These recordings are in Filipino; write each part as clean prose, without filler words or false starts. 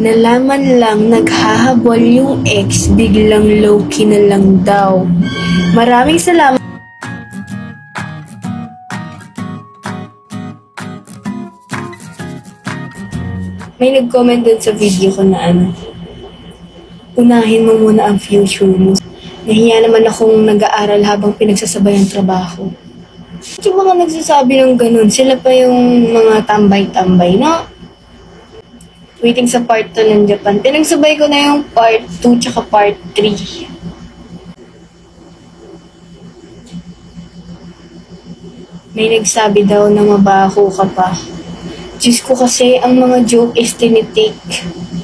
Nalaman lang naghahabol yung ex, biglang low-key na lang daw. Maraming salamat. May nag-comment dun sa video ko na unahin mo muna ang future mo. Nahiya naman akong nag-aaral habang pinagsasabay ang trabaho. Yung mga nagsasabi ng ganun, sila pa yung mga tambay-tambay na waiting sa part 2 ng Japan. Pinagsabay ko na yung part 2 tsaka part 3. May nagsabi daw na mabaho ka pa. Diyos ko kasi, ang mga joke is tinitake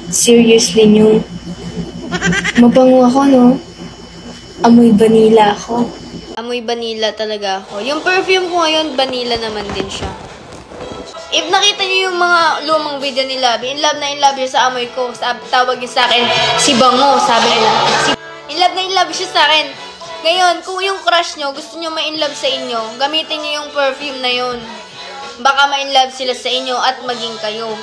seriously nyo. Mabango ako, no? Amoy vanilla ako. Amoy vanilla talaga ako. Yung perfume ko ngayon, vanilla naman din siya. If nakita niyo yung mga lumang video ni Labi, in love siya sa amoy ko. Tawag niya sa akin, si Bango, sabi nila. In love siya sa akin. Ngayon, kung yung crush nyo, gusto nyo ma-in love sa inyo, gamitin nyo yung perfume na yun. Baka ma-in love sila sa inyo at maging kayo.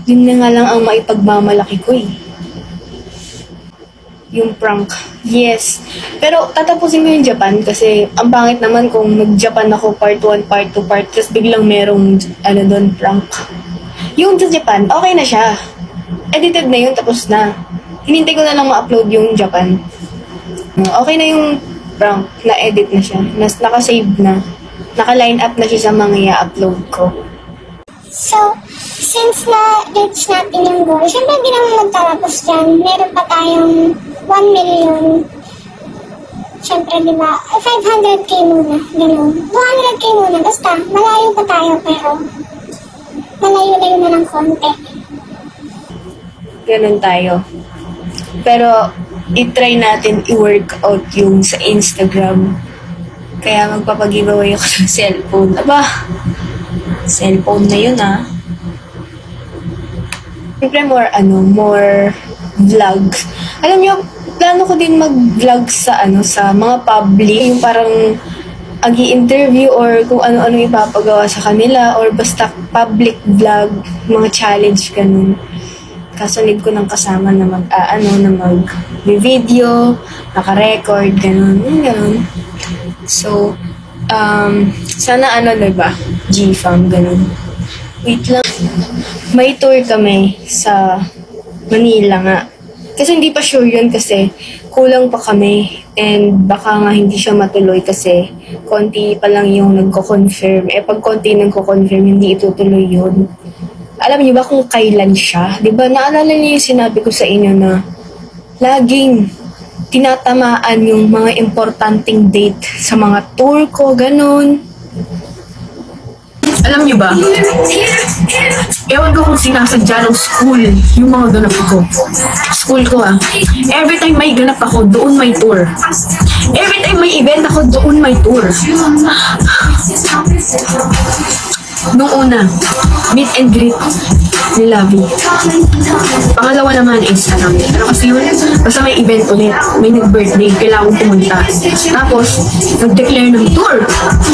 Yun na nga lang ang maipagmamalaki ko eh. Yung prank. Yes. Pero tatapusin ko yung Japan kasi ang pangit naman kung nag-Japan ako part 1, part 2, part 3, biglang merong doon, prank. Yung sa Japan, okay na siya. Edited na yun, tapos na. Hinintay ko na lang ma-upload yung Japan. Okay na yung prank, na-edit na siya. Naka-save na. Naka-line up na siya sa mga i-upload ko. So, since na-reach natin yung goal, syempre hindi naman magtatapos dyan. Meron pa tayong 1 million. Syempre, di ba? 500k muna. Ganun. 200k muna. Basta, malayo pa tayo, pero malayo-layo na ng konti. Ganun tayo. Pero, i-try natin i-work out yung sa Instagram. Kaya magpapag-giveaway ako ng cellphone. Aba, cellphone na yun Siyempre more vlogs. Alam nyo, plano ko din mag-vlog sa sa mga public, yung parang agi-interview or kung ano-ano ipapagawa sa kanila or basta public vlog, mga challenge, ganun. Kaso need ko ng kasama na mag-video, naka-record, ganun. So, sana diba? G-Fam, ganun. Wait lang. May tour kami sa Manila nga. Kasi hindi pa sure yun kasi kulang pa kami and baka nga hindi siya matuloy kasi konti pa lang yung nagko-confirm. Pag konti nagko-confirm, hindi itutuloy yun. Alam niyo ba kung kailan siya? Diba, naalala niyo yung sinabi ko sa inyo na laging tinatamaan yung mga importanteng date sa mga tour ko, ganun. Alam niyo ba? Ewan ko kung sinasadya ng school yung mga ganap ko. School ko Every time may ganap ako, doon may tour. Every time may event ako, doon may tour. Nung una, meet and greet ni Lavi. Pangalawa naman is, ano kasi yun? Basta may event ulit, may nag-birthday, kailangan pumunta. Tapos, nag-declare ng tour.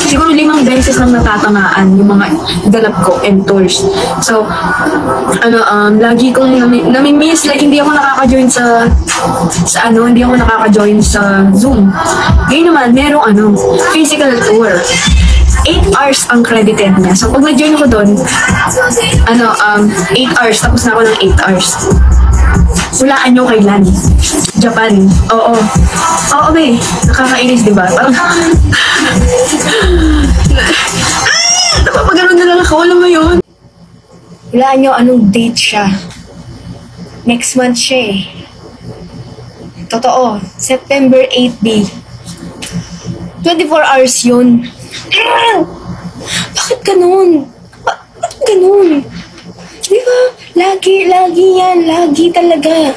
Siguro 5 beses lang natatamaan yung mga ganap ko and tours. So, lagi kong nami-miss, like hindi ako nakaka-join hindi ako nakaka-join sa Zoom. Ngayon naman, merong physical tour. 8 hours ang credited niya. So, pag na-join ako doon, 8 hours, tapos na ako ng 8 hours. Hulaan nyo kailan? Japan. Oo, be. Nakakainis, diba? Parang, napapagano'n na lang ako. Alam mo yun? Hulaan nyo anong date siya. Next month siya Totoo. September 8, B. 24 hours yun. Bakit ganun? Bakit ganun? Di ba? Lagi yan. Lagi talaga.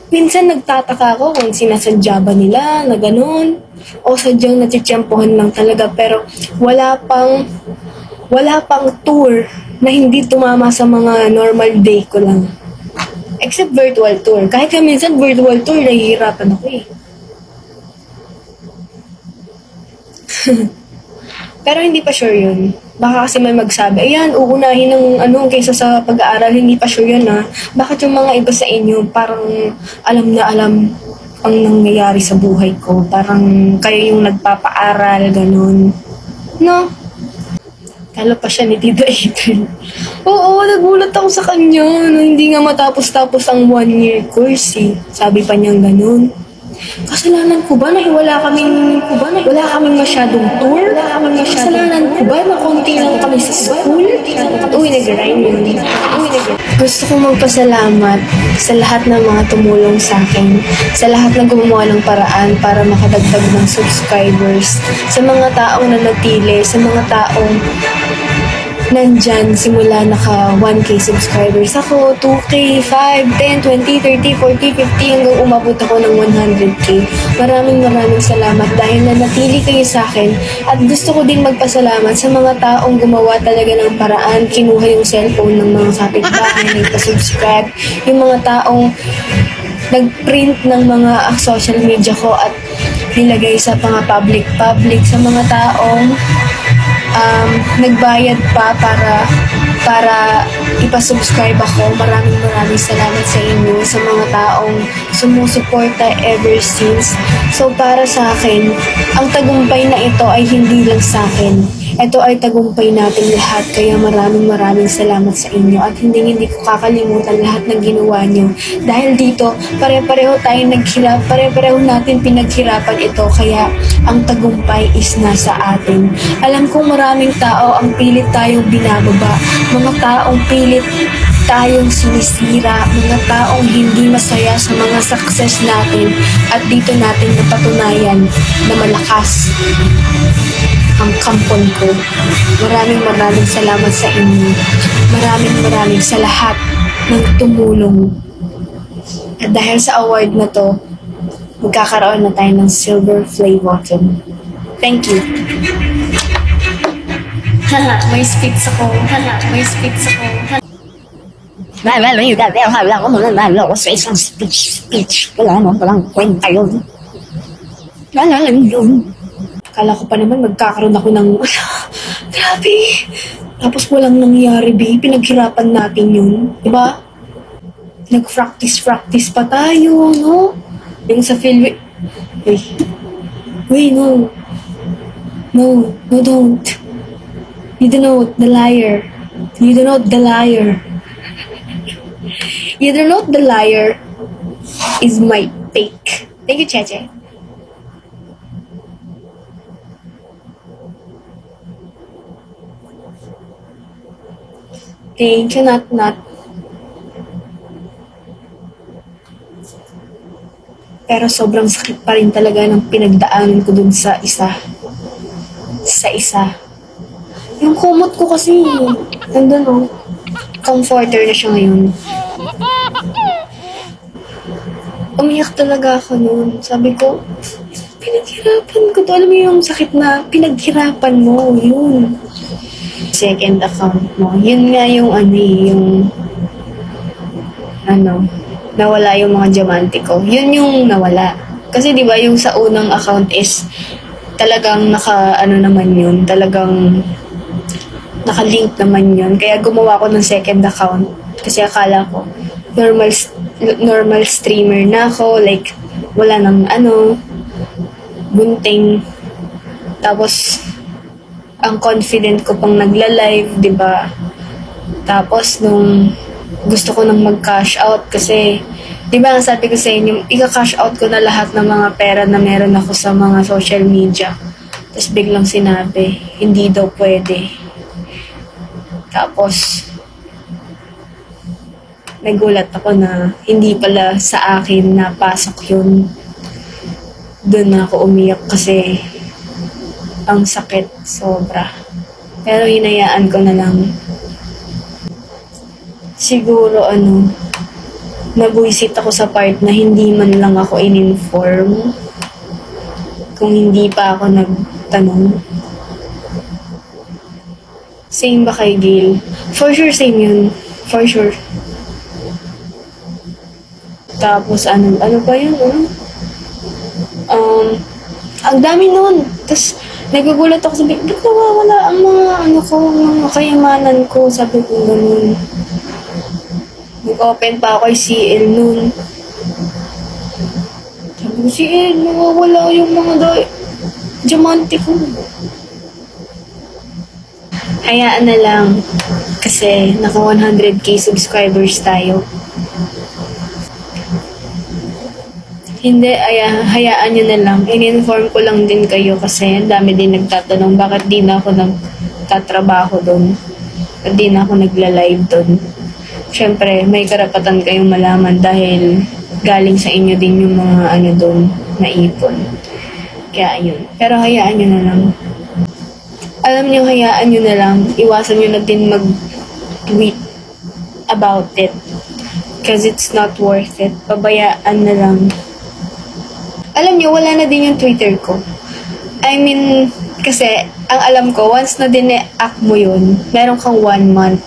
Minsan nagtataka ako kung sinasadya ba nila na ganun. O sadyang natitsyempohan lang talaga. Pero wala pang tour na hindi tumama sa mga normal day ko lang. Except virtual tour. Kahit minsan virtual tour, nahihirapan ako Pero hindi pa sure yun. Baka kasi may magsabi, ayan, uunahin ng kaysa sa pag-aaral, hindi pa sure yan Bakit yung mga iba sa inyo, parang alam na alam ang nangyayari sa buhay ko. Parang kayo yung nagpapaaral, ganun. No? Kala pa siya ni Tito April. Oo, nagulat ako sa kanya na hindi nga matapos-tapos ang 1-year course Sabi pa niyang ganun. Kasalanan ko ba na wala kaming masyadong tour? Kasalanan ko ba na konti lang kami sa school? Uy, nag-rhyme yun. Gusto ko magpasalamat sa lahat ng mga tumulong sa akin, sa lahat ng gumawa ng paraan para makadagdag ng subscribers, sa mga taong nanatili, sa mga taong nandyan simula naka 1K subscribers ako, 2K, 5, 10, 20, 30, 40, 50 hanggang umabot ako ng 100K. Maraming salamat dahil nanatili kayo sa akin at gusto ko din magpasalamat sa mga taong gumawa talaga ng paraan, kinuha yung cellphone ng mga kapitbahay, nagpa-subscribe, yung mga taong nag-print ng mga social media ko at nilagay sa mga public, sa mga taong nagbayad pa para ipasubscribe ako. Maraming salamat sa inyo, sa mga taong sumusuporta ever since. So para sa akin, ang tagumpay na ito ay hindi lang sa akin. Ito ay tagumpay natin lahat. Kaya maraming salamat sa inyo at hindi ko kakalimutan lahat ng ginawa nyo. Dahil dito, pare-pareho tayong naghirap, pare-pareho natin pinaghirapan ito. Kaya ang tagumpay is nasa atin. Alam kong maraming tao ang pilit tayong binababa. Mga taong pilit tayong sinisira, mga taong hindi masaya sa mga success natin at dito natin napatunayan na malakas ang kampon ko. Maraming salamat sa inyo. Maraming sa lahat ng tumulong. At dahil sa award na to, magkakaroon na tayo ng silver play button. Thank you. May speech ako. Speech. Walang kwenta yun. Kala ko pa naman magkakaroon ako ng grabe. Tapos walang nangyari, pinaghirapan natin yun. Diba? Nag-practice pa tayo, no? Yung sa film... Wait, no. No, don't. You denote the liar. You denote the liar is my fake. Thank you, Cheche. Thank you, Nat. Pero sobrang sakit pa rin talaga ng pinagdaanan ko dun sa isa. Yung kumot ko kasi, nandun comforter na siya ngayon. Umiyak talaga ako noon. Sabi ko, pinaghirapan ko to. Alam mo yung sakit na pinaghirapan mo, yun. Second account mo. Yun nga yung nawala yung mga diamante ko. Yun yung nawala. Kasi di ba yung sa unang account is talagang talagang naka-link naman yun. Kaya gumawa ko ng second account. Kasi akala ko normal streamer na ako. Like, wala nang gunting. Tapos, ang confident ko pang nagla-live, di ba? Tapos, nung gusto ko nang mag-cash out kasi, di ba, sabi ko sa inyo, ika-cash out ko na lahat ng mga pera na meron ako sa mga social media. Tapos biglang sinabi, hindi daw pwede. Tapos, nagulat ako na hindi pala sa akin napasok yun. Doon na ako umiyak kasi ang sakit, sobra. Pero hinayaan ko na lang. Siguro nabuisit ako sa part na hindi man lang ako in-inform kung hindi pa ako nagtanong. Same ba kay Gail? For sure, same yun. For sure. Tapos, ano pa yun? Ang dami nun. Tapos, Nagugulat ako, sabi, ba't nawawala ang mga ano ko, mga kayamanan ko, sabi ko ganun. Nag-open pa ako kay CL nun. Sabi ko, CL, nawawala yung mga diamante ko. Hayaan na lang. Kasi naka 100k subscribers tayo. Hindi, hayaan nyo na lang. In-inform ko lang din kayo kasi ang dami din nagtatanong bakit di na ako nagtatrabaho doon. Bakit di na ako nagla-live doon. Siyempre, may karapatan kayong malaman dahil galing sa inyo din yung mga ano doon na ipon. Kaya ayun. Pero hayaan nyo na lang. Alam nyo, hayaan nyo na lang. Iwasan nyo na din mag-tweet about it. Because it's not worth it. Pabayaan na lang. Alam nyo, wala na din yung Twitter ko. I mean, kasi, ang alam ko, once na din-act mo yun, meron kang 1 month.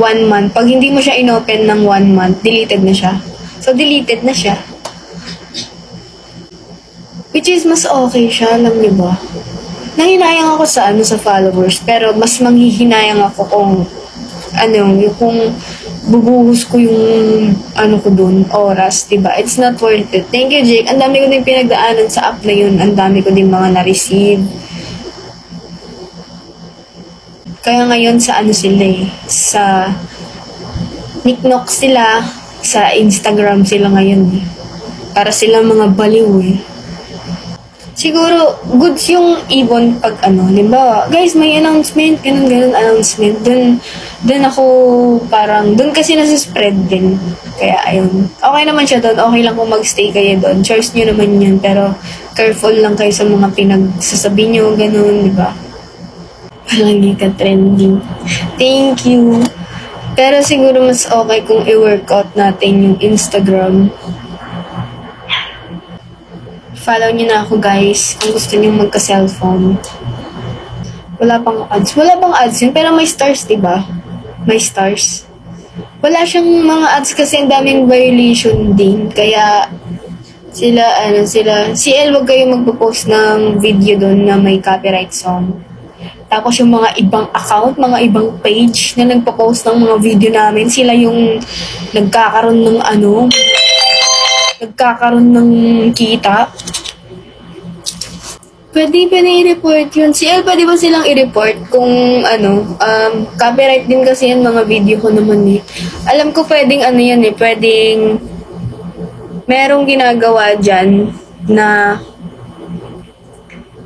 1 month. Pag hindi mo siya inopen ng 1 month, deleted na siya. So, deleted na siya. Which is, mas okay siya, alam nyo ba? Nanghinayang ako sa followers, pero mas manghihinayang ako kung bubuhos ko yung ko dun, oras, diba? It's not worth it. Thank you, Jake. Ang dami ko din pinagdaanan sa app na yun. Ang dami ko din mga na-receive. Kaya ngayon sa sila sa niknok sila, sa Instagram sila ngayon eh. Para sila mga baliw eh. Siguro, goods yung ibon pag limbawa, guys, may announcement, ganun announcement. Dun ako parang, dun kasi nasa-spread din. Kaya, ayun. Okay naman siya dun. Okay lang kung magstay kayo dun. Choice nyo naman yun. Pero, careful lang kayo sa mga pinagsasabi nyo, ganun, di ba? Palagi ka trending. Thank you. Pero siguro mas okay kung i-workout natin yung Instagram. Follow nyo na ako, guys, kung gusto nyo magka-cellphone. Wala pang ads. Wala pang ads yun, pero may stars, diba? May stars. Wala siyang mga ads kasi ang daming violation din. Kaya, CL, wag kayo magpo-post ng video doon na may copyright song. Tapos yung mga ibang account, mga ibang page na nagpo-post ng mga video namin, sila yung nagkakaroon ng kita. Pwede i-report yun. CL, pwede ba silang i-report kung copyright din kasi yan mga video ko naman eh. Alam ko pwedeng pwedeng merong ginagawa dyan na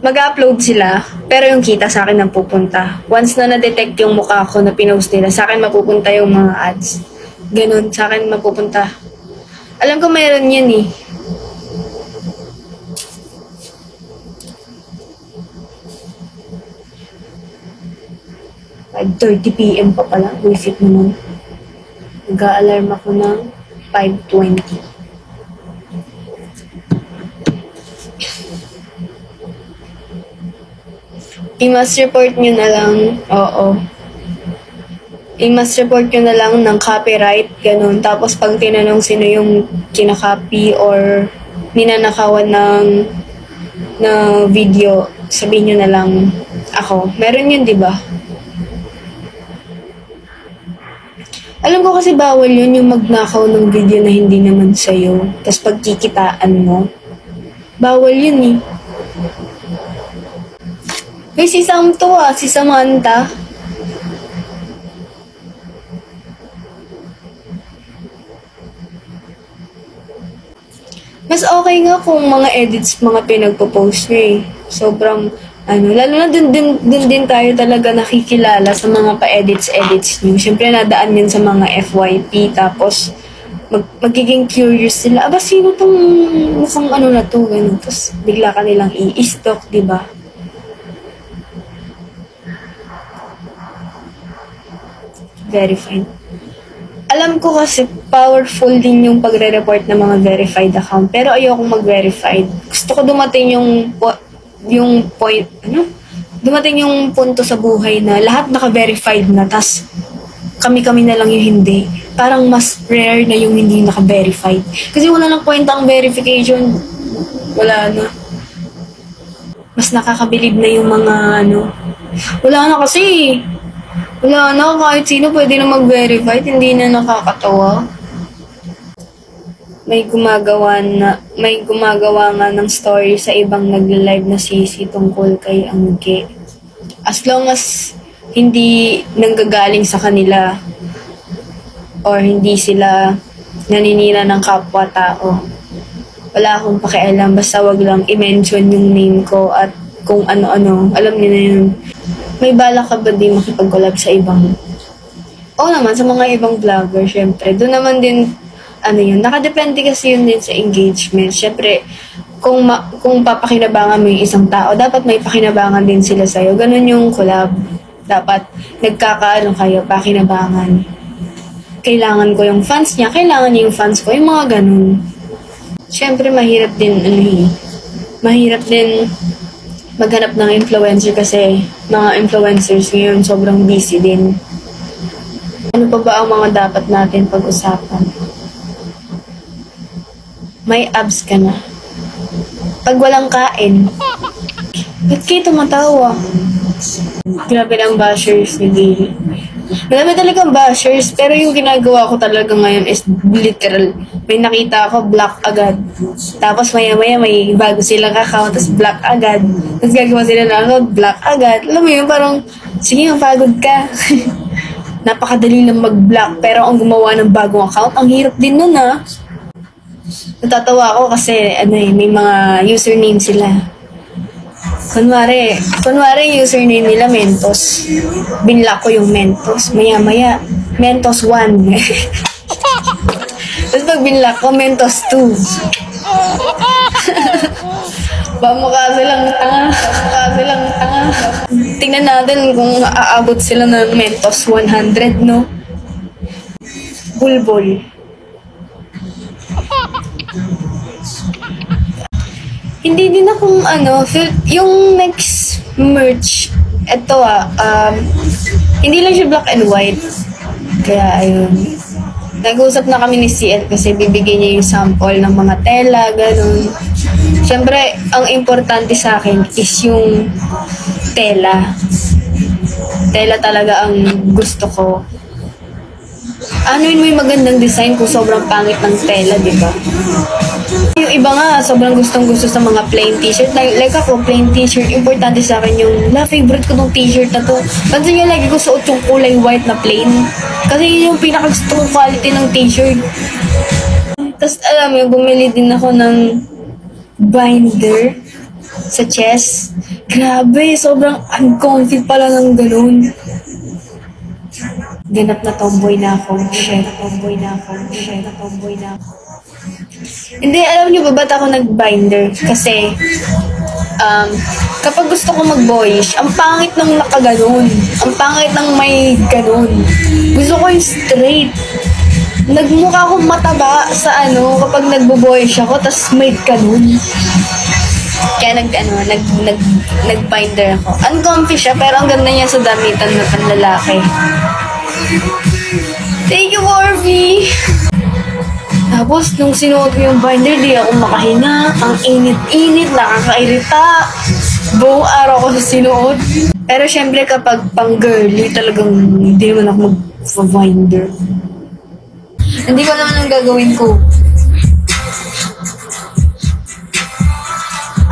mag-upload sila, pero yung kita sa akin ang pupunta. Once na na-detect yung mukha ko na pinost nila, sa akin mapupunta yung mga ads. Ganon, sa akin mapupunta. Alam ko mayroon yan eh. At 5:30 PM pa pala. Visit naman. Nag-a-alarm ako ng 5:20. I-must report nyo na lang. Oo. I-must report nyo na lang ng copyright, ganun. Tapos pag tinanong sino yung kinakopy or ninanakawan ng video, sabihin nyo na lang ako. Meron yun, di ba? Alam ko kasi bawal yun yung magnakaw ng video na hindi naman sa'yo. Tapos pagkikitaan mo, bawal yun eh. May si Sam to si Samantha. Mas okay nga kung mga edits, mga pinagpo-post nyo eh. Sobrang, lalo na dun din tayo talaga nakikilala sa mga pa-edits nyo. Siyempre, nadaan yun sa mga FYP, tapos magiging curious sila. Aba, sino tong mukhang na to? Ganun. Tapos, bigla ka nilang i-stalk, diba? Verified. Alam ko kasi powerful din yung pagre-report ng mga verified account. Pero ayokong mag-verified. Gusto ko dumating dumating yung punto sa buhay na lahat naka-verified na, tas kami-kami na lang yung hindi. Parang mas rare na yung hindi naka-verified. Kasi wala nang kwenta ang verification. Wala na. mas nakakabilib na yung mga ano. Wala na kasi. Wala na, kahit sino pwede na mag-verify, hindi na nakakatawa. May gumagawa nga ng story sa ibang nagla-live na sisi tungkol kay Angge. As long as hindi nanggagaling sa kanila or hindi sila naninira ng kapwa-tao, wala akong pakialam. Basta wag lang i-mention yung name ko at kung ano-ano. Alam niyo na yun. May balak ka ba di makipag-collab sa ibang? Oo naman, sa mga ibang vlogger, syempre. Doon naman din, yun, nakadepende kasi yun din sa engagement. Syempre, kung papakinabangan mo yung isang tao, dapat may pakinabangan din sila sa'yo. Ganun yung collab. Dapat nagkakaano kayo, pakinabangan. Kailangan ko yung fans niya, kailangan niya yung fans ko, yung mga ganun. Syempre, mahirap din, mahirap din maghanap ng influencer kasi mga influencers ngayon sobrang busy din. Ano pa ba ang mga dapat natin pag-usapan? May abs ka na. Pag walang kain, ba't kayo tumatawa? Grabe ang bashers ni Gayle. Grabe talagang bashers, pero yung ginagawa ko talaga ngayon is literal. May nakita ako, block agad. Tapos maya-maya may bago silang account, tapos block agad. Tapos gagawa sila ng account, block agad. Alam mo yun, parang, sige, pagod ka. Napakadali lang mag-block, pero ang gumawa ng bagong account, ang hirap din nun Natatawa ako kasi, may mga username sila. Kunwari yung username nila Mentos. Binlock ko yung Mentos. Maya-maya, Mentos 1. Tapos pag binlock ko, Mentos 2. Mukha silang tanga. Tingnan natin kung aabot sila ng Mentos 100, no? Bulbol. Hindi din akong yung next merch, hindi lang siya black and white. Kaya ayun, nag-usap na kami ni CL kasi bibigyan niya yung sample ng mga tela, ganun. Siyempre, ang importante sa akin is yung tela. Tela talaga ang gusto ko. Yun mo yung magandang design kung sobrang pangit ng tela, di ba? Yung iba nga, sobrang gustong-gusto sa mga plain t-shirt. Like ako, plain t-shirt. Importante sa akin yung, favorite ko tong t-shirt na to. Pansin nyo, lagi ko suot yung kulay white na plain. Kasi yun yung pinakagusto kong quality ng t-shirt. Tapos, alam mo, bumili din ako ng binder sa chest. Grabe, sobrang uncomfy pala ng ganun. Ganap na tomboy na ako. Hindi, alam niyo ba ba't ako nag-binder? Kasi, kapag gusto ko mag-boyish, ang pangit ng nakaganon. Ang pangit ng may ganon. Gusto ko yung straight. Nagmukha akong mataba sa kapag nagbo-boyish ako, tas may ganon. Kaya nag-binder ako. Uncomfy siya, pero ang ganda niya sa damitan na panlalaki. Thank you, Morphy! Tapos, nung sinuot ko yung binder, di ako makahinga. Ang init-init, nakakairita. Buong araw ko sa sinuot. Pero syempre, kapag pang-girly, talagang hindi naman ako mag-binder. Hindi ko naman ang gagawin ko.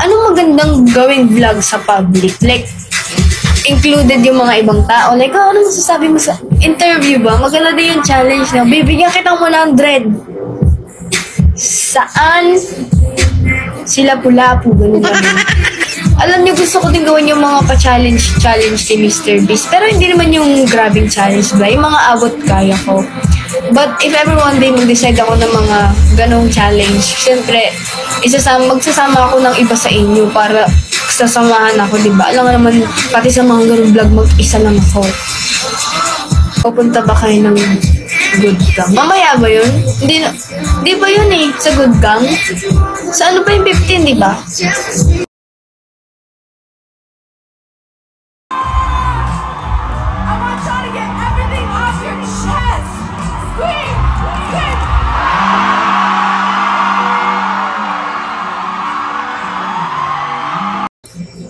Anong magandang gawing vlog sa public? Like, included yung mga ibang tao. Like, ano masasabi mo sa interview ba? Maganda din yung challenge na, bibigyan kita mo ng dread. Saan? Sila pula-pu, ganun naman. Alam niyo, gusto ko din gawin yung mga pa-challenge ni Mr. Beast. Pero hindi naman yung grabing challenge ba? Yung mga abot kaya ko. But if ever one day mag-decide ako ng mga ganong challenge, syempre, magsasama ako ng iba sa inyo para sasamahan ako, diba? Alam nga naman, pati sa mga ganong vlog, mag-isa lang ako. Pupunta ba kayo ng Good Gang? Mamaya ba yun? Hindi ba yun sa Good Gang? Sa ano pa yung 15, diba?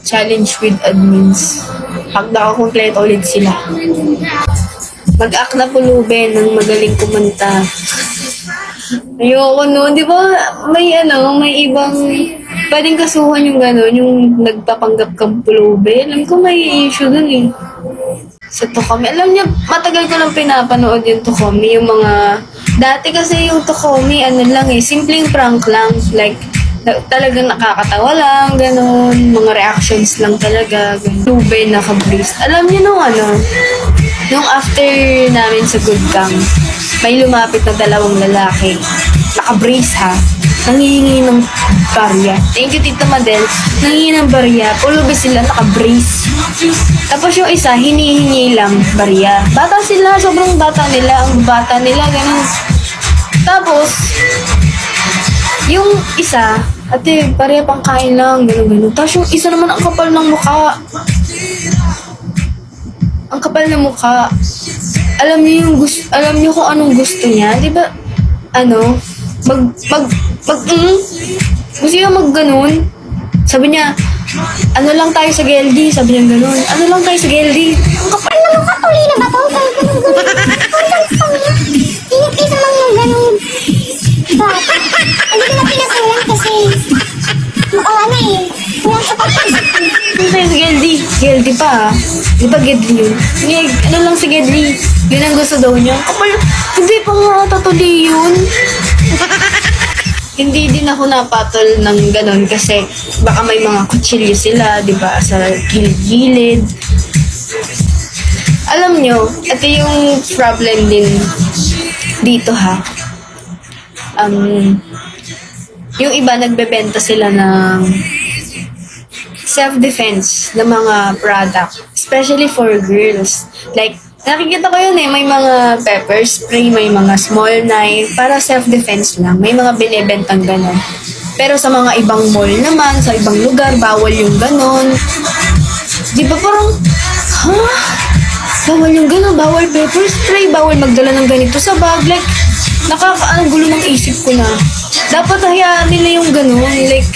challenge with admins. Pag nakakompleto ulit sila. Mag-act na pulubi ng magaling kumanta. Ayoko no, di ba? May ibang, pwedeng kasuhan yung gano'n, yung nagpapanggap kang pulubi. Alam ko may issue dun eh. Sa Tokomi. Alam niyo, matagal ko lang pinapanood yung Tokomi. Yung mga, dati kasi yung Tokomi, simpleng prank lang. Like, talagang nakakatawa lang, gano'n. Mga reactions lang talaga. Pulubi, naka-brace. Alam niyo nung after namin sa Good Gang, may lumapit na dalawang lalaki. Naka-brace ha. Nangihingi ng barya. Thank you, Tita Madel. Nangihingi ng barya. Pulubi sila, naka-brace. Tapos yung isa, hinihingi lang barya. Bata sila, sobrang bata nila. Ang bata nila, ganun. Tapos, yung isa, ate, barya pang kain lang, ganun. Tapos yung isa naman, ang kapal ng mukha. Ang kapal ng mukha. Alam niyo kung anong gusto niya, 'di ba? Gusto niya mag-ganun. Sabi niya, lang tayo sa Geldi, sabi niya ganun. Lang tayo sa Geldi. Ang kapal na mukha, tuloy na ba ito? Inipis naman yung ganun. Bakit? Hindi ko na pinasulan kasi mukha na eh. Kulang sa pagkakas. Ano tayo sa Geldi? Geldi pa ha? Di ba Gedli yun? Lang si Gedli. Yun ang gusto daw niya. Kapal, hindi pa nga tatuli yun. Hindi din ako napatol ng ganon kasi baka may mga kutsilyo sila, di ba, sa gilid-gilid. Alam nyo, ito yung problem din dito ha. Yung iba nagbebenta sila ng self-defense ng mga product, especially for girls. Like, nakikita ko yun eh, may mga pepper spray, may mga small knife, para self-defense lang. May mga binibentang ganon. Pero sa mga ibang mall naman, sa ibang lugar, bawal yung ganon. Di ba parang, bawal yung ganon, bawal pepper spray, bawal magdala ng ganito sa bag. Like, gulo ng isip ko na. Dapat hayaan nila yung ganon. Like,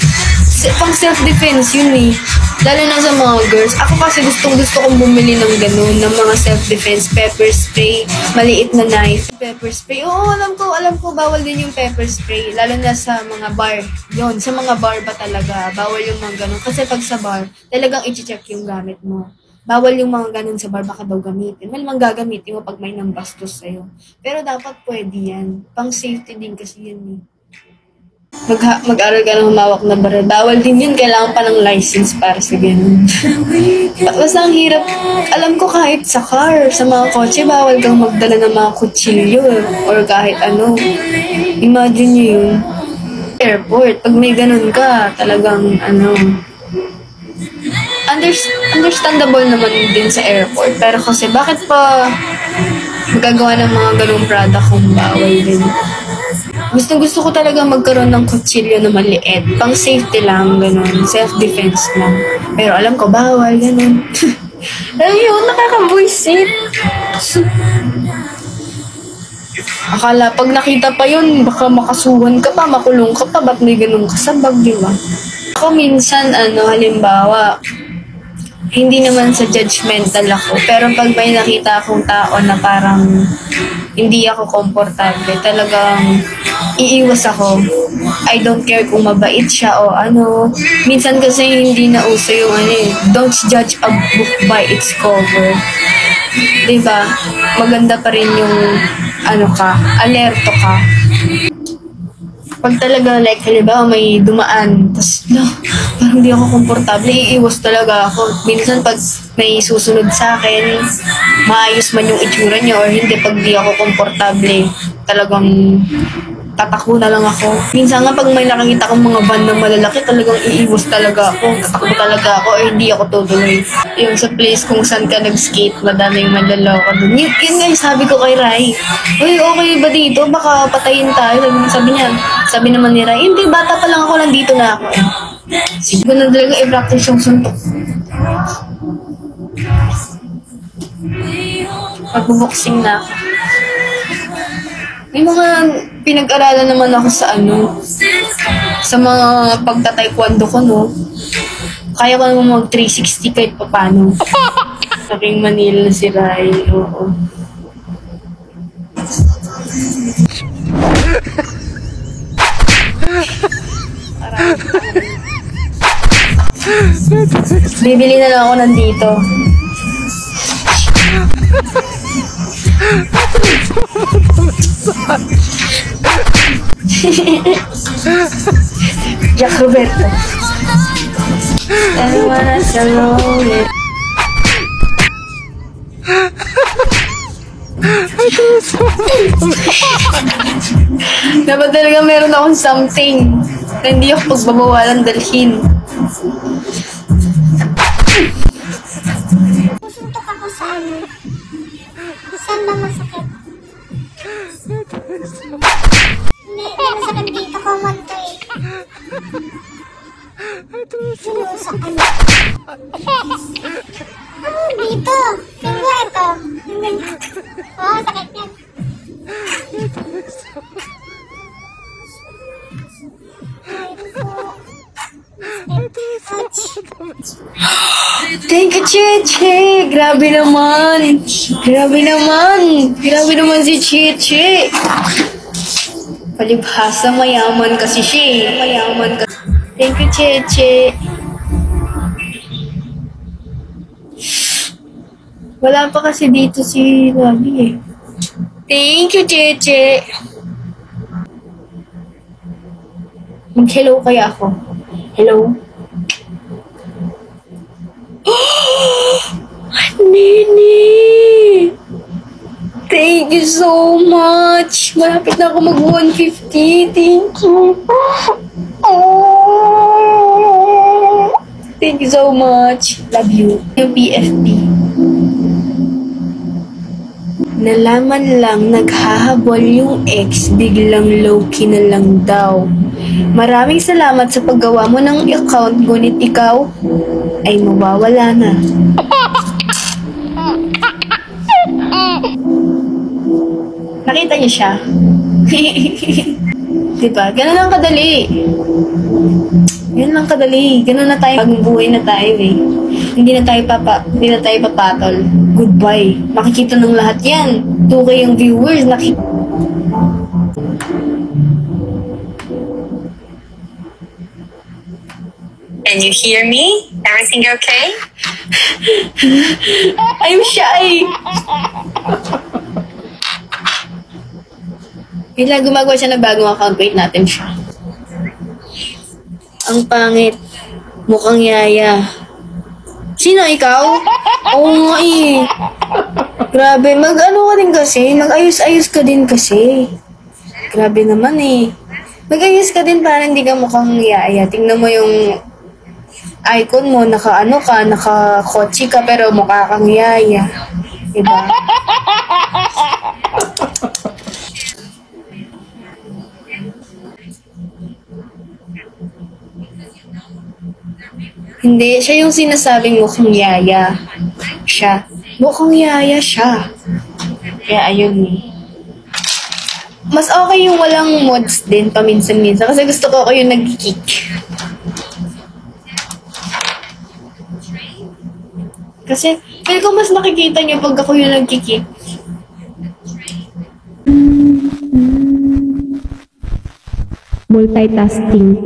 pang self-defense yun eh. Lalo na sa mga girls. Ako kasi gusto kong bumili ng ganun, ng mga self-defense, pepper spray, maliit na knife. Pepper spray, oo, alam ko, bawal din yung pepper spray. Lalo na sa mga bar. Yun, sa mga bar ba talaga, bawal yung mga ganun. Kasi pag sa bar, talagang i-check yung gamit mo. Bawal yung mga ganun sa bar, baka daw gamitin. Malamang gagamitin mo pag may nambastos sa'yo. Pero dapat pwede yan. Pang safety din kasi yun eh. Mag-aral ka ng humawak na baril. Bawal din yun. Kailangan pa ng license para sa ganun. Basta ang hirap. Alam ko kahit sa car, sa mga kotse, bawal kang magdala ng mga kutsilyo or kahit ano. Imagine nyo yun. Airport, pag may ganun ka, talagang understandable naman din sa airport. Pero kasi bakit pa magagawa ng mga ganung product kung bawal din? Gusto ko talaga magkaroon ng kutsilyo na maliit. Pang safety lang, ganun. Self-defense lang. Pero alam ko, bawal, ganun. Ayun, nakaka-buisit. Akala, pag nakita pa yun, baka makasuhan ka pa, makulong ka pa, ba't may ganun kasabag, di ba? Ako minsan, halimbawa, hindi naman sa judgmental ako, pero pag may nakita akong tao na parang hindi ako komportable, talagang iiwas ako. I don't care kung mabait siya o ano. Minsan kasi hindi na uso yung don't judge a book by its cover. Diba? Maganda pa rin yung alerto ka. Pag talaga, like, halimbawa may dumaan, tapos, parang di ako komportable, iiwas talaga ako. Minsan, pag may susunod sa akin, maayos man yung itsura niya, or hindi, pag di ako komportable, talagang tatakbo na lang ako. Minsan nga, pag may nakakita kong mga van na malalaki, talagang iiwas talaga ako. Tatakbo talaga ako, or hindi ako tutuloy. Yung sa place kung saan ka nag-skate, madami yung manlaloko dun. Yun nga yung sabi ko kay Rai. Uy, okay ba dito? Baka patayin tayo. Sabi naman ni Rai, hindi, bata pa lang ako, nandito na ako. Siguro na talaga i-practice yung suntok. Magbuboxing na ako. May mga pinag-aralan naman ako sa sa mga pagta-taekwondo ko, no? Kaya ko naman mag 360 kahit paano. Saking Manila si Rai. Oo. Bibili na lang ako nandito. Jack Roberto. Everyone has a role. Dapat talaga meron akong something na hindi ako pagbabawalan dalhin. Susuntok ako sa ano. Saan ba masakit? Hindi masakit dito. Common to eh. Sino sa ano? Dito. Finger ko. Oo, sakit yan. Thank you, Cheche! Grabe naman! Grabe naman! Grabe naman si Cheche! Palibhasa, mayaman kasi siya eh. Mayaman kasi. Thank you, Cheche! Wala pa kasi dito si Rabi eh. Thank you, Cheche! Mag-hello kaya ako. Hello? Nini! Thank you so much! Malapit na ako mag-150. Thank you. Oh. Thank you so much. Love you. Yung PFP. Nalaman lang naghahabol yung ex, biglang low-key na lang daw. Maraming salamat sa paggawa mo ng account, ngunit ikaw ay mawawala na. Nakita niyo siya? Diba? Ganun lang kadali. Ganun lang kadali. Ganun na tayo. Bagong buhay na tayo eh. Hindi na tayo papatol. Goodbye. Makikita ng lahat yan. 2K yung viewers. Can you hear me? Everything okay? I'm shy. Bigla gumagawa siya ng bagong account. Wait natin siya. Ang pangit. Mukhang yaya. Sino ikaw? Oo nga eh. Grabe, mag-ano ka din kasi. Mag-ayos-ayos ka din kasi. Grabe naman eh. Mag-ayos ka din para hindi ka mukhang yaya. Tingnan mo yung icon mo, naka-ano ka, naka-kotse ka, pero mukha kang yaya. Diba? Hindi, siya yung sinasabing mukhang yaya. Siya. Mukhang yaya siya. Kaya ayun eh. Mas okay yung walang mods din paminsan-minsan kasi gusto ko yung nag-kick. Kasi, feel ko mas nakikita niyo pag ako yung nag-kick. Multitasking.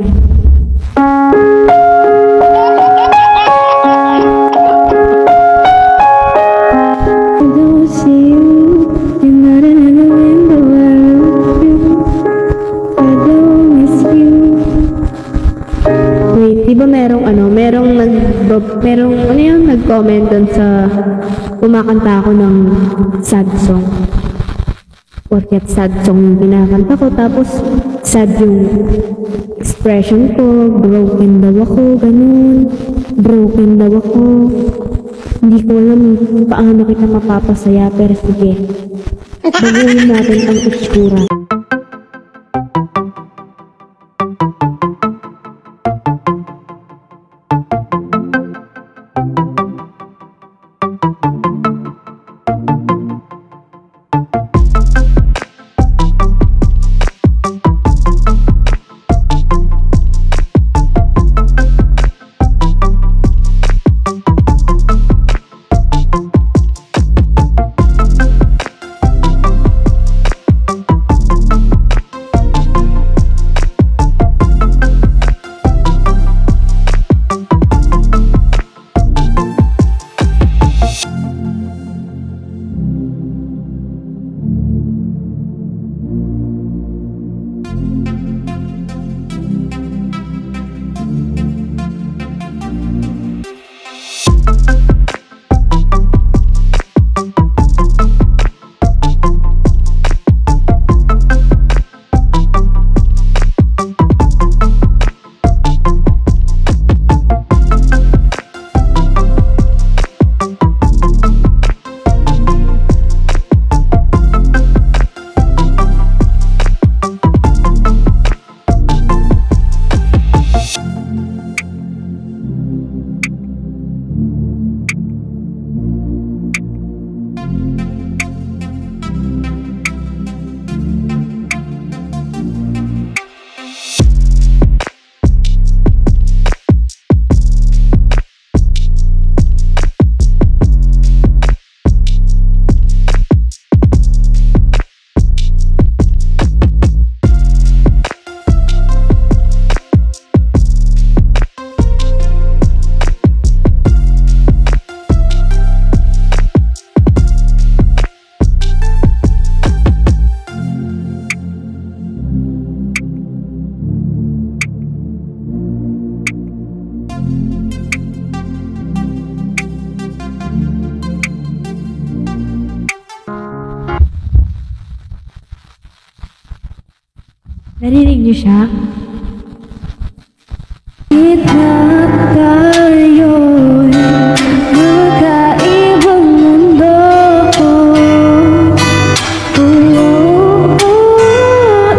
Merong nag-comment dun sa kumakanta ako ng sad song. Porket sad song yung kinakanta ko, tapos sad yung expression ko, broken daw ako, ganun. Broken daw ako. Hindi ko alam kung paano kita mapapasaya, pero sige. Baguhin natin ang itsura. Narinig niyo siya? Kita tayo'y magkaibang mundo.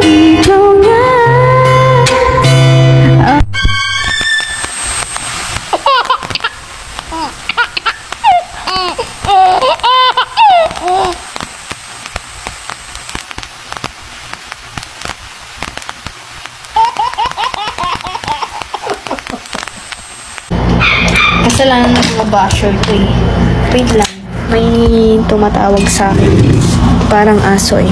Ikaw nga. Kasalanan ng mga basher ko eh. Wait lang. May tumatawag sa akin. Parang aso eh.